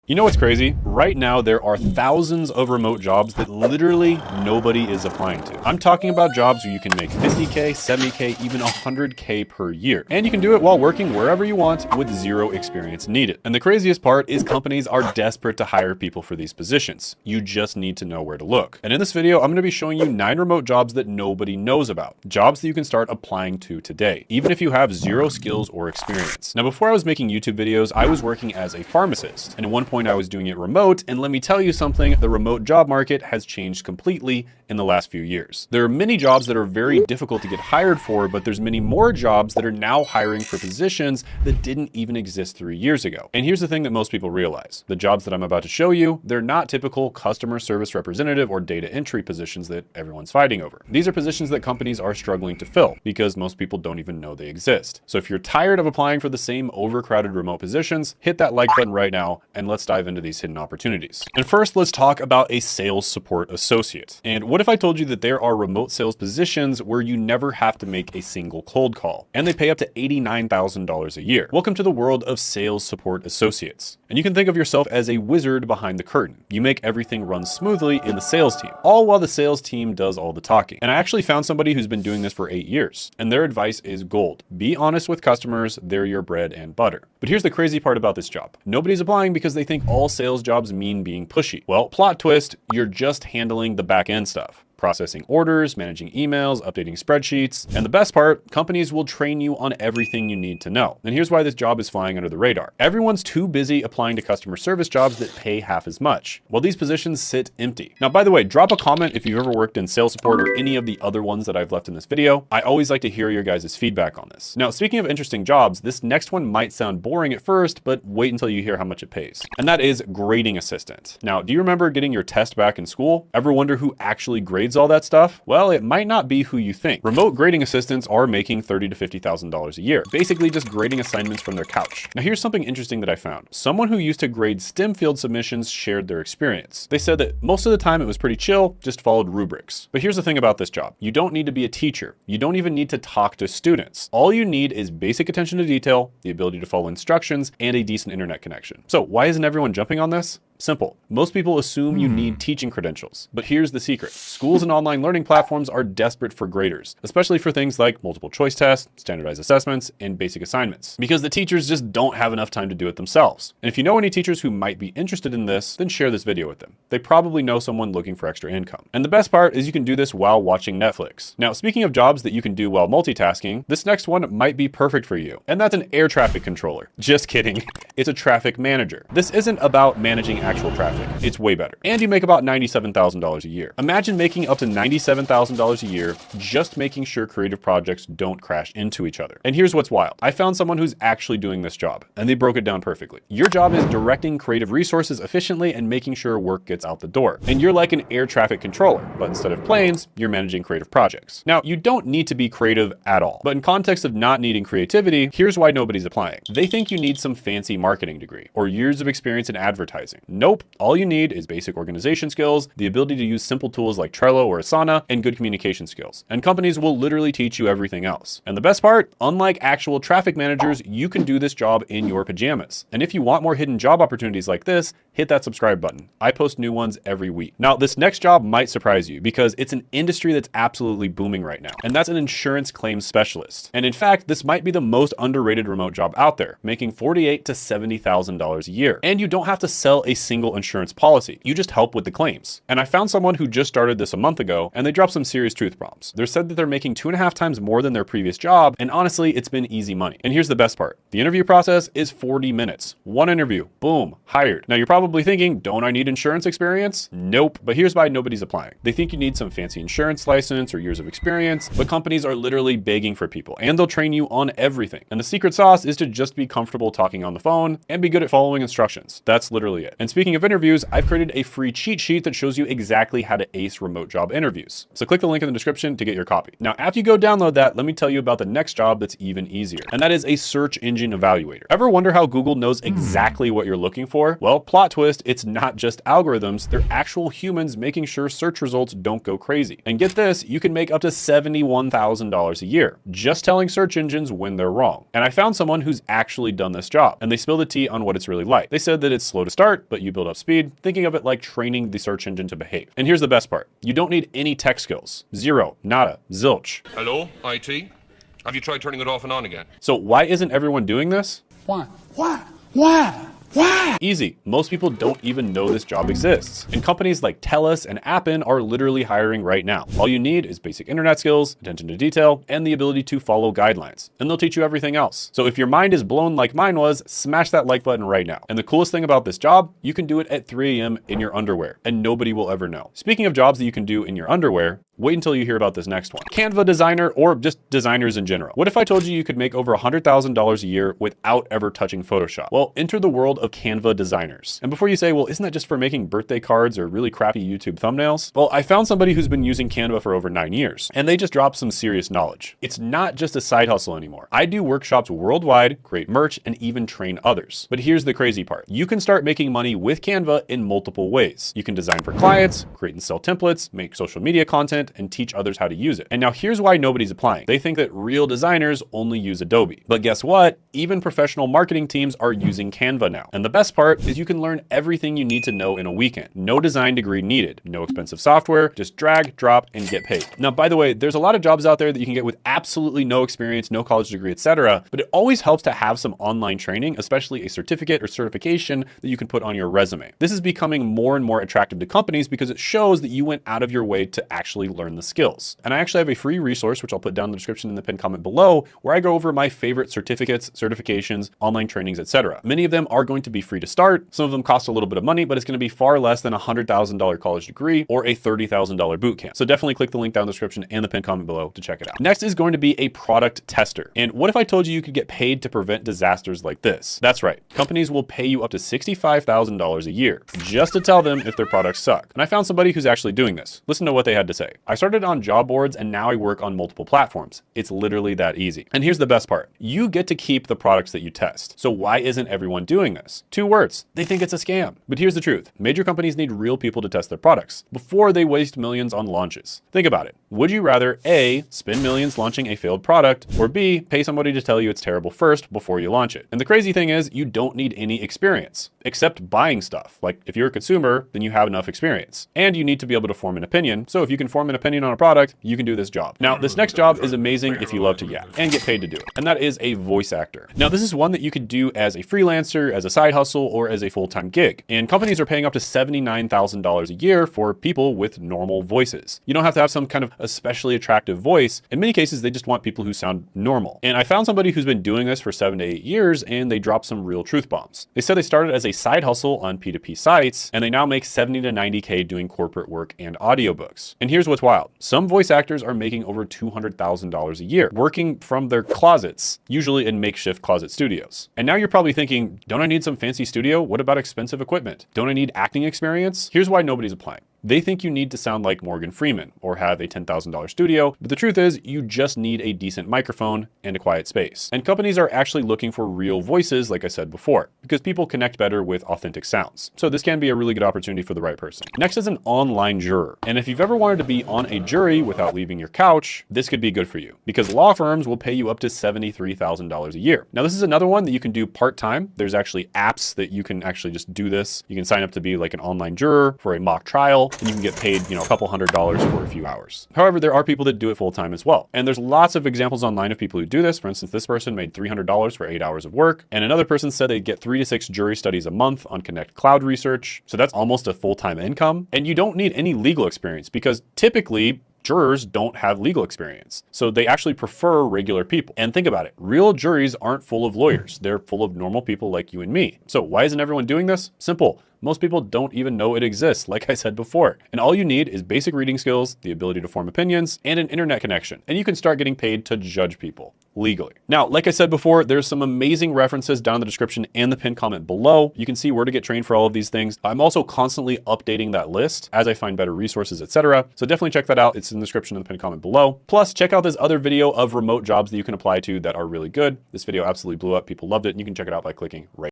You know what's crazy? Right now, there are thousands of remote jobs that literally nobody is applying to. I'm talking about jobs where you can make 50K, 70K, even 100K per year. And you can do it while working wherever you want with zero experience needed. And the craziest part is companies are desperate to hire people for these positions. You just need to know where to look. And in this video, I'm going to be showing you 9 remote jobs that nobody knows about. Jobs that you can start applying to today, even if you have zero skills or experience. Now, before I was making YouTube videos, I was working as a pharmacist. And at one point I was doing it remote, and let me tell you something, the remote job market has changed completely in the last few years. There are many jobs that are very difficult to get hired for, but there's many more jobs that are now hiring for positions that didn't even exist 3 years ago. And here's the thing that most people realize. The jobs that I'm about to show you, they're not typical customer service representative or data entry positions that everyone's fighting over. These are positions that companies are struggling to fill because most people don't even know they exist. So if you're tired of applying for the same overcrowded remote positions, hit that like button right now and let's dive into these hidden opportunities. And first, let's talk about a sales support associate. And what if I told you that there are remote sales positions where you never have to make a single cold call and they pay up to $89,000 a year? Welcome to the world of sales support associates. And you can think of yourself as a wizard behind the curtain. You make everything run smoothly in the sales team, all while the sales team does all the talking. And I actually found somebody who's been doing this for 8 years, and their advice is gold. Be honest with customers, they're your bread and butter. But here's the crazy part about this job. Nobody's applying because they think all sales jobs mean being pushy. Well, plot twist, you're just handling the back end stuff. Processing orders, managing emails, updating spreadsheets. And the best part, companies will train you on everything you need to know. And here's why this job is flying under the radar. Everyone's too busy applying to customer service jobs that pay half as much, while these positions sit empty. Now, by the way, drop a comment if you've ever worked in sales support or any of the other ones that I've left in this video. I always like to hear your guys' feedback on this. Now, speaking of interesting jobs, this next one might sound boring at first, but wait until you hear how much it pays. And that is grading assistant. Now, do you remember getting your test back in school? Ever wonder who actually grades all that stuff? Well, it might not be who you think. Remote grading assistants are making $30,000 to $50,000 a year, basically just grading assignments from their couch. Now, here's something interesting that I found. Someone who used to grade STEM field submissions shared their experience. They said that most of the time it was pretty chill, just followed rubrics. But here's the thing about this job. You don't need to be a teacher. You don't even need to talk to students. All you need is basic attention to detail, the ability to follow instructions, and a decent internet connection. So why isn't everyone jumping on this? Simple. Most people assume you need teaching credentials, but here's the secret. Schools and online learning platforms are desperate for graders, especially for things like multiple choice tests, standardized assessments, and basic assignments, because the teachers just don't have enough time to do it themselves. And if you know any teachers who might be interested in this, then share this video with them. They probably know someone looking for extra income. And the best part is you can do this while watching Netflix. Now, speaking of jobs that you can do while multitasking, this next one might be perfect for you. And that's an air traffic controller. Just kidding. It's a traffic manager. This isn't about managing actual traffic. It's way better. And you make about $97,000 a year. Imagine making up to $97,000 a year just making sure creative projects don't crash into each other. And here's what's wild. I found someone who's actually doing this job, and they broke it down perfectly. Your job is directing creative resources efficiently and making sure work gets out the door. And you're like an air traffic controller, but instead of planes, you're managing creative projects. Now, you don't need to be creative at all, but in context of not needing creativity, here's why nobody's applying. They think you need some fancy marketing degree or years of experience in advertising. Nope. All you need is basic organization skills, the ability to use simple tools like Trello or Asana, and good communication skills. And companies will literally teach you everything else. And the best part, unlike actual traffic managers, you can do this job in your pajamas. And if you want more hidden job opportunities like this, hit that subscribe button. I post new ones every week. Now, this next job might surprise you because it's an industry that's absolutely booming right now. And that's an insurance claims specialist. And in fact, this might be the most underrated remote job out there, making $48,000 to $70,000 a year. And you don't have to sell a single insurance policy. You just help with the claims. And I found someone who just started this a month ago, and they dropped some serious truth bombs. They said that they're making 2.5 times more than their previous job, and honestly, it's been easy money. And here's the best part. The interview process is 40 minutes. One interview, boom, hired. Now you're probably thinking, don't I need insurance experience? Nope. But here's why nobody's applying. They think you need some fancy insurance license or years of experience, but companies are literally begging for people, and they'll train you on everything. And the secret sauce is to just be comfortable talking on the phone and be good at following instructions. That's literally it. And speaking of interviews, I've created a free cheat sheet that shows you exactly how to ace remote job interviews. So click the link in the description to get your copy. Now, after you go download that, let me tell you about the next job that's even easier. And that is a search engine evaluator. Ever wonder how Google knows exactly what you're looking for? Well, plot twist. twist, it's not just algorithms, they're actual humans making sure search results don't go crazy. And get this, you can make up to $71,000 a year just telling search engines when they're wrong. And I found someone who's actually done this job, and they spill the tea on what it's really like. They said that it's slow to start, but you build up speed, thinking of it like training the search engine to behave. And here's the best part. You don't need any tech skills. Zero, nada, zilch. Hello, IT? Have you tried turning it off and on again? So why isn't everyone doing this? Why? Easy. Most people don't even know this job exists. And companies like TELUS and Appen are literally hiring right now. All you need is basic internet skills, attention to detail, and the ability to follow guidelines. And they'll teach you everything else. So if your mind is blown like mine was, smash that like button right now. And the coolest thing about this job, you can do it at 3 a.m. in your underwear, and nobody will ever know. Speaking of jobs that you can do in your underwear, wait until you hear about this next one. Canva designer, or just designers in general. What if I told you could make over $100,000 a year without ever touching Photoshop? Well, enter the world of Canva designers. And before you say, well, isn't that just for making birthday cards or really crappy YouTube thumbnails? Well, I found somebody who's been using Canva for over 9 years, and they just dropped some serious knowledge. It's not just a side hustle anymore. I do workshops worldwide, create merch, and even train others. But here's the crazy part. You can start making money with Canva in multiple ways. You can design for clients, create and sell templates, make social media content, and teach others how to use it. And now here's why nobody's applying. They think that real designers only use Adobe. But guess what? Even professional marketing teams are using Canva now. And the best part is you can learn everything you need to know in a weekend. No design degree needed. No expensive software. Just drag, drop, and get paid. Now, by the way, there's a lot of jobs out there that you can get with absolutely no experience, no college degree, etc. But it always helps to have some online training, especially a certificate or certification that you can put on your resume. This is becoming more and more attractive to companies because it shows that you went out of your way to actually learn the skills. And I actually have a free resource, which I'll put down in the description in the pinned comment below, where I go over my favorite certificates, certifications, online trainings, etc. Many of them are going to be free to start. Some of them cost a little bit of money, but it's going to be far less than a $100,000 college degree or a $30,000 boot camp. So definitely click the link down in the description and the pinned comment below to check it out. Next is going to be a product tester. And what if I told you could get paid to prevent disasters like this? That's right. Companies will pay you up to $65,000 a year just to tell them if their products suck. And I found somebody who's actually doing this. Listen to what they had to say. I started on job boards and now I work on multiple platforms. It's literally that easy. And here's the best part. You get to keep the products that you test. So why isn't everyone doing this? 2 words. They think it's a scam. But here's the truth. Major companies need real people to test their products before they waste millions on launches. Think about it. Would you rather A, spend millions launching a failed product, or B, pay somebody to tell you it's terrible first before you launch it? And the crazy thing is you don't need any experience except buying stuff. Like if you're a consumer, then you have enough experience and you need to be able to form an opinion. So if you can form an opinion on a product, you can do this job. Now, this next job is amazing if you love to yap and get paid to do it. And that is a voice actor. Now, this is one that you could do as a freelancer, as a side hustle, or as a full-time gig. And companies are paying up to $79,000 a year for people with normal voices. You don't have to have some kind of especially attractive voice. In many cases, they just want people who sound normal. And I found somebody who's been doing this for 7 to 8 years, and they dropped some real truth bombs. They said they started as a side hustle on P2P sites, and they now make 70 to 90K doing corporate work and audiobooks. And here's what's wild. Some voice actors are making over $200,000 a year, working from their closets, usually in makeshift closet studios. And now you're probably thinking, don't I need some fancy studio? What about expensive equipment? Don't I need acting experience? Here's why nobody's applying. They think you need to sound like Morgan Freeman or have a $10,000 studio, but the truth is you just need a decent microphone and a quiet space. And companies are actually looking for real voices, like I said before, because people connect better with authentic sounds. So this can be a really good opportunity for the right person. Next is an online juror. And if you've ever wanted to be on a jury without leaving your couch, this could be good for you because law firms will pay you up to $73,000 a year. Now, this is another one that you can do part-time. There's actually apps that you can actually just do this. You can sign up to be like an online juror for a mock trial, and you can get paid, a couple $100s for a few hours. However, there are people that do it full-time as well. And there's lots of examples online of people who do this. For instance, this person made $300 for 8 hours of work. And another person said they'd get 3 to 6 jury studies a month on Connect Cloud research. So that's almost a full-time income. And you don't need any legal experience because typically jurors don't have legal experience. So they actually prefer regular people. And think about it. Real juries aren't full of lawyers. They're full of normal people like you and me. So why isn't everyone doing this? Simple. Most people don't even know it exists, like I said before. And all you need is basic reading skills, the ability to form opinions, and an internet connection. And you can start getting paid to judge people legally. Now, like I said before, there's some amazing references down in the description and the pinned comment below. You can see where to get trained for all of these things. I'm also constantly updating that list as I find better resources, etc. So definitely check that out. It's in the description and the pinned comment below. Plus, check out this other video of remote jobs that you can apply to that are really good. This video absolutely blew up. People loved it. And you can check it out by clicking right